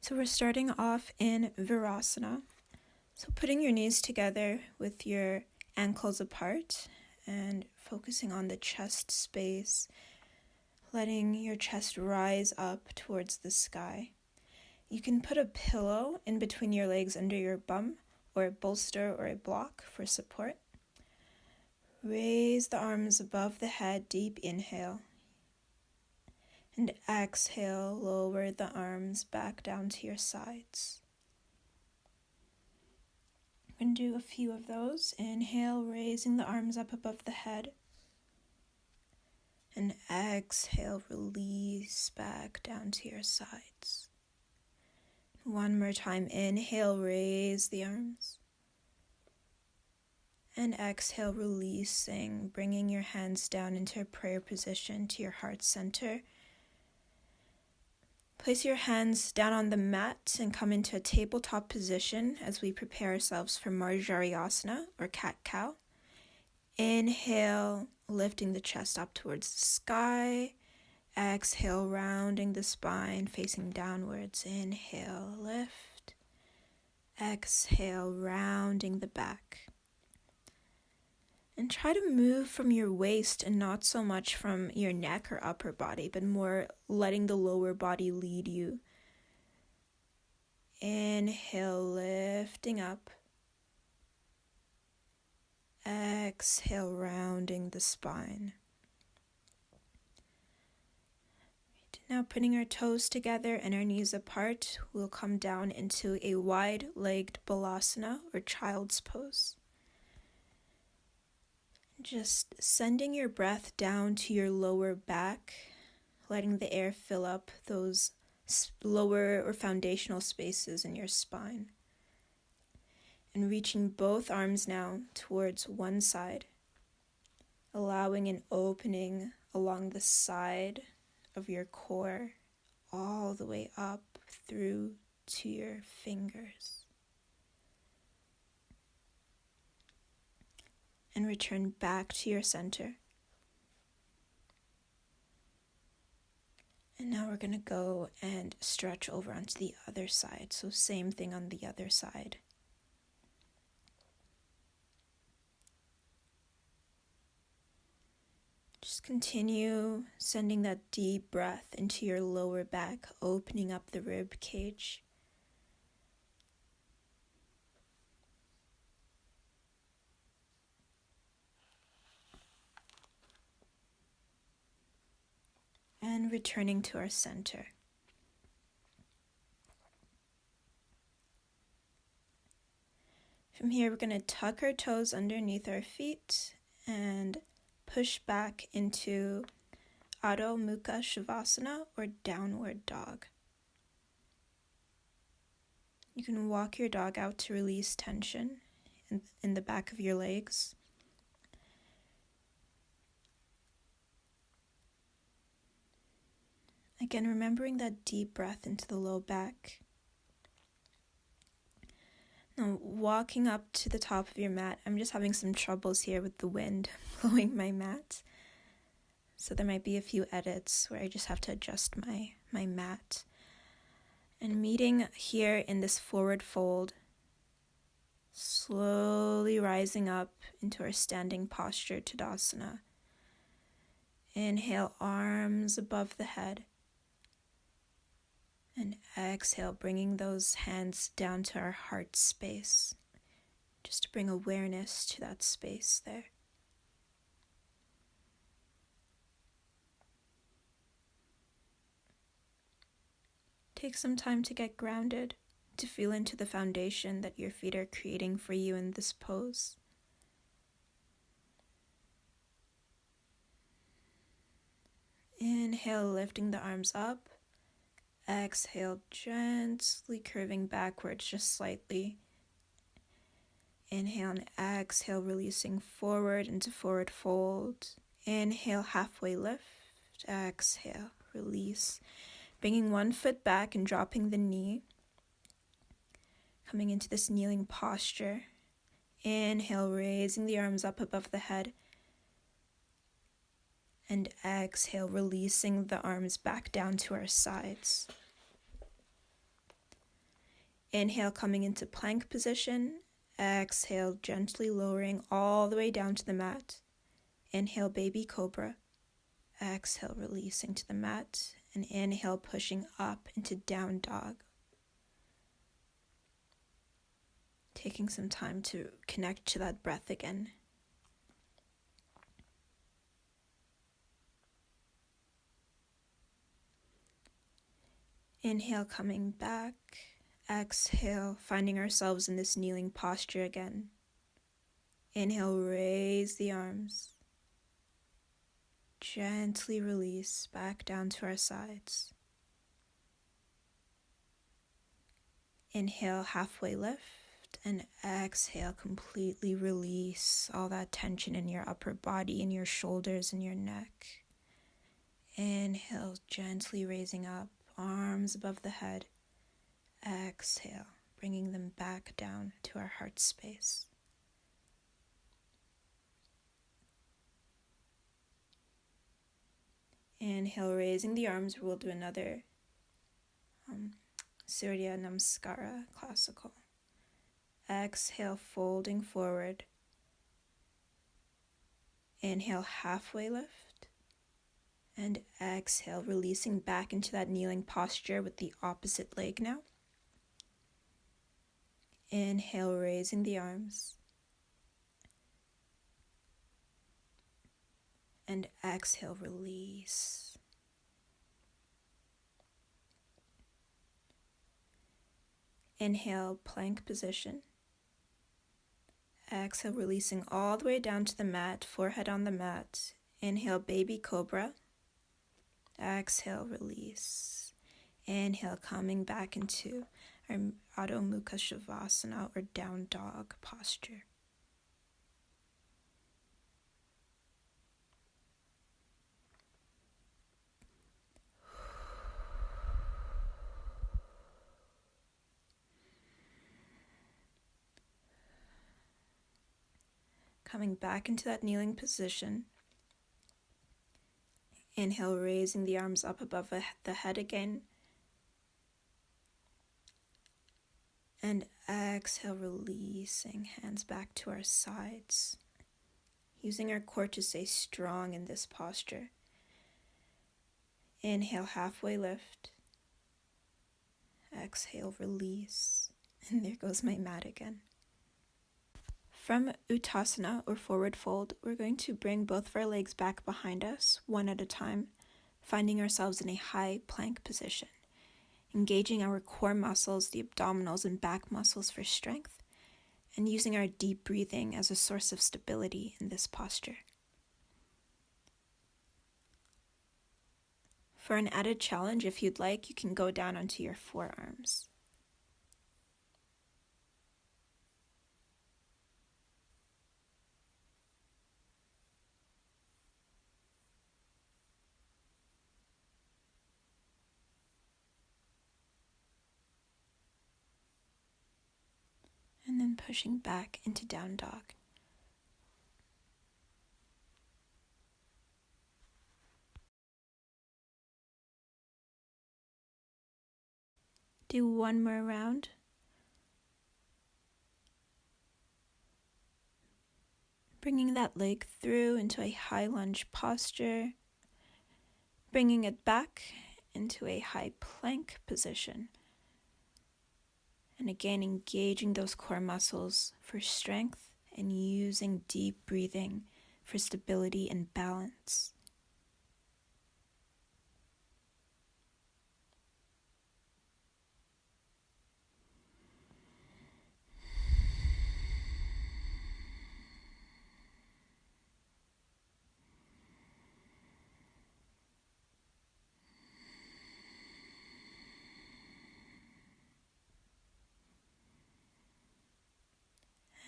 So we're starting off in Virasana. So putting your knees together with your ankles apart and focusing on the chest space, letting your chest rise up towards the sky. You can put a pillow in between your legs under your bum, or a bolster or a block for support. Raise the arms above the head, deep inhale. And exhale, lower the arms back down to your sides. We're going to do a few of those. Inhale, raising the arms up above the head. And exhale, release back down to your sides. One more time. Inhale, raise the arms. And exhale, releasing, bringing your hands down into a prayer position to your heart center. Place your hands down on the mat and come into a tabletop position as we prepare ourselves for Marjariyasana or cat-cow. Inhale, lifting the chest up towards the sky. Exhale, rounding the spine, facing downwards. Inhale, lift. Exhale, rounding the back. And try to move from your waist and not so much from your neck or upper body, but more letting the lower body lead you. Inhale, lifting up. Exhale, rounding the spine. Now putting our toes together and our knees apart, we'll come down into a wide-legged balasana or child's pose. Just sending your breath down to your lower back, letting the air fill up those lower or foundational spaces in your spine. And reaching both arms now towards one side, allowing an opening along the side of your core, all the way up through to your fingers. And return back to your center. And now we're going to go and stretch over onto the other side. So same thing on the other side. Just continue sending that deep breath into your lower back, opening up the rib cage. And returning to our center. From here, we're going to tuck our toes underneath our feet and push back into Adho Mukha Shavasana or downward dog. You can walk your dog out to release tension in the back of your legs. Again, remembering that deep breath into the low back. Now, walking up to the top of your mat, I'm just having some troubles here with the wind blowing my mat. So there might be a few edits where I just have to adjust my mat. And meeting here in this forward fold, slowly rising up into our standing posture, Tadasana. Inhale, arms above the head. And exhale, bringing those hands down to our heart space, just to bring awareness to that space there. Take some time to get grounded, to feel into the foundation that your feet are creating for you in this pose. Inhale, lifting the arms up. Exhale, gently curving backwards just slightly. Inhale and exhale, releasing forward into forward fold. Inhale, halfway lift. Exhale, release. Bringing one foot back and dropping the knee. Coming into this kneeling posture. Inhale, raising the arms up above the head. And exhale, releasing the arms back down to our sides. Inhale, coming into plank position. Exhale, gently lowering all the way down to the mat. Inhale, baby cobra. Exhale, releasing to the mat. And inhale, pushing up into down dog. Taking some time to connect to that breath again. Inhale, coming back. Exhale, finding ourselves in this kneeling posture again. Inhale, raise the arms. Gently release back down to our sides. Inhale, halfway lift, and exhale, completely release all that tension in your upper body, in your shoulders, and your neck. Inhale, gently raising up, arms above the head. Exhale, bringing them back down to our heart space. Inhale, raising the arms. We'll do another Surya Namaskara, classical. Exhale, folding forward. Inhale, halfway lift. And exhale, releasing back into that kneeling posture with the opposite leg now. Inhale, raising the arms. And exhale, release. Inhale, plank position. Exhale, releasing all the way down to the mat, forehead on the mat. Inhale, baby cobra. Exhale, release. Inhale, coming back into our Adho Mukha Shavasana, or down dog posture. Coming back into that kneeling position. Inhale, raising the arms up above the head again. And exhale, releasing hands back to our sides. Using our core to stay strong in this posture. Inhale, halfway lift. Exhale, release. And there goes my mat again. From Uttasana, or forward fold, we're going to bring both of our legs back behind us, one at a time, finding ourselves in a high plank position, engaging our core muscles, the abdominals and back muscles for strength, and using our deep breathing as a source of stability in this posture. For an added challenge, if you'd like, you can go down onto your forearms. And then pushing back into down dog. Do one more round. Bringing that leg through into a high lunge posture. Bringing it back into a high plank position. And again, engaging those core muscles for strength and using deep breathing for stability and balance.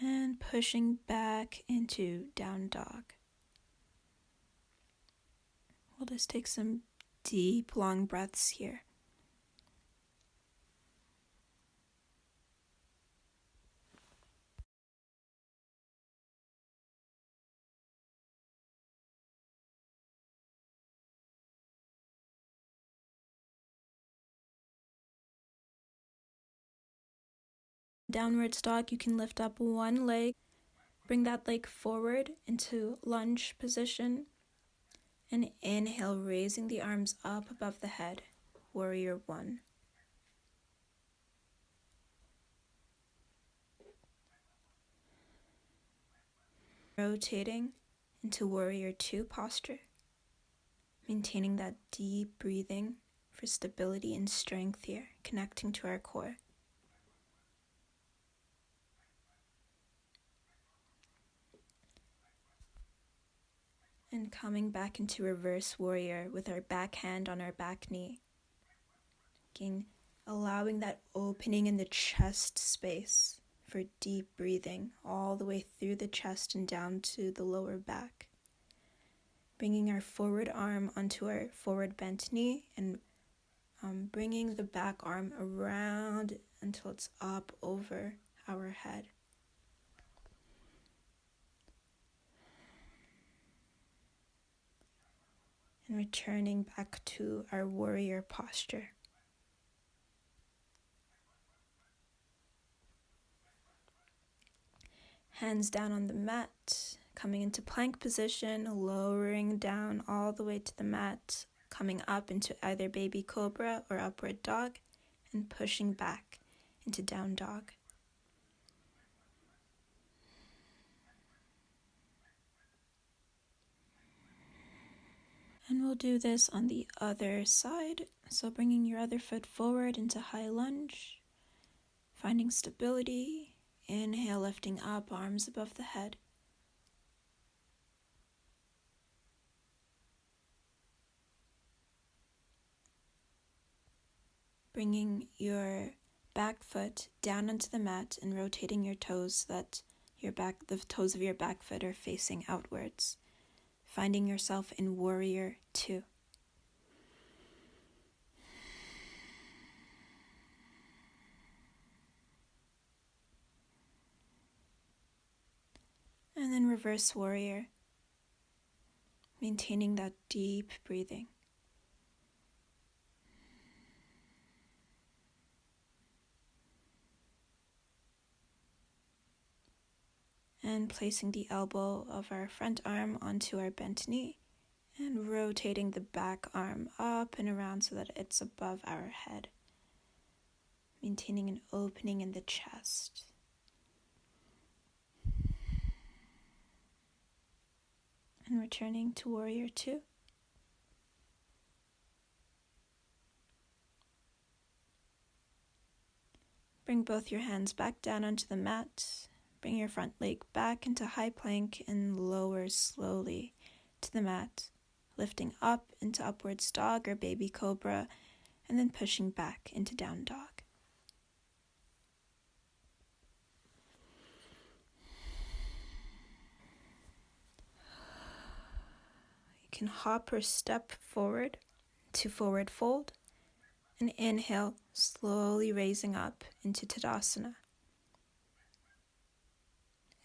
And pushing back into down dog. We'll just take some deep, long breaths here. Downwards dog, you can lift up one leg, bring that leg forward into lunge position, and inhale, raising the arms up above the head, warrior one. Rotating into warrior two posture, maintaining that deep breathing for stability and strength here, connecting to our core. And coming back into reverse warrior with our back hand on our back knee. Again, allowing that opening in the chest space for deep breathing all the way through the chest and down to the lower back. Bringing our forward arm onto our forward bent knee and bringing the back arm around until it's up over our head. And returning back to our warrior posture. Hands down on the mat, coming into plank position, lowering down all the way to the mat, coming up into either baby cobra or upward dog, and pushing back into down dog. And we'll do this on the other side. So bringing your other foot forward into high lunge, finding stability. Inhale, lifting up, arms above the head. Bringing your back foot down onto the mat and rotating your toes so that the toes of your back foot are facing outwards. Finding yourself in warrior two. And then reverse warrior, maintaining that deep breathing. And placing the elbow of our front arm onto our bent knee and rotating the back arm up and around so that it's above our head, maintaining an opening in the chest. And returning to warrior two. Bring both your hands back down onto the mat. Bring your front leg back into high plank and lower slowly to the mat, lifting up into upwards dog or baby cobra, and then pushing back into down dog. You can hop or step forward to forward fold, and inhale, slowly raising up into Tadasana.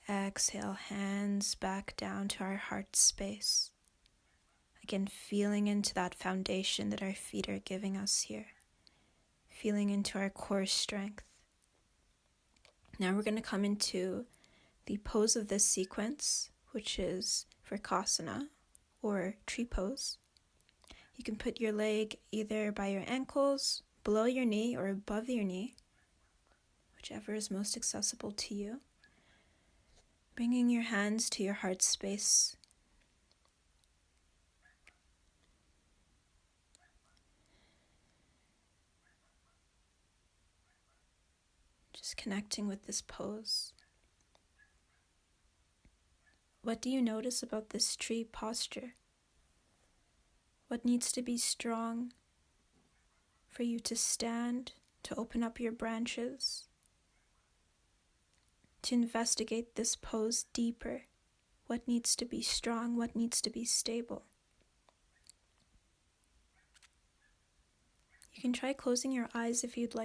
Exhale, hands back down to our heart space. Again, feeling into that foundation that our feet are giving us here. Feeling into our core strength. Now we're going to come into the pose of this sequence, which is Vrksasana or tree pose. You can put your leg either by your ankles, below your knee, or above your knee, whichever is most accessible to you. Bringing your hands to your heart space. Just connecting with this pose. What do you notice about this tree posture? What needs to be strong for you to stand, to open up your branches, to investigate this pose deeper? What needs to be strong? What needs to be stable? You can try closing your eyes if you'd like.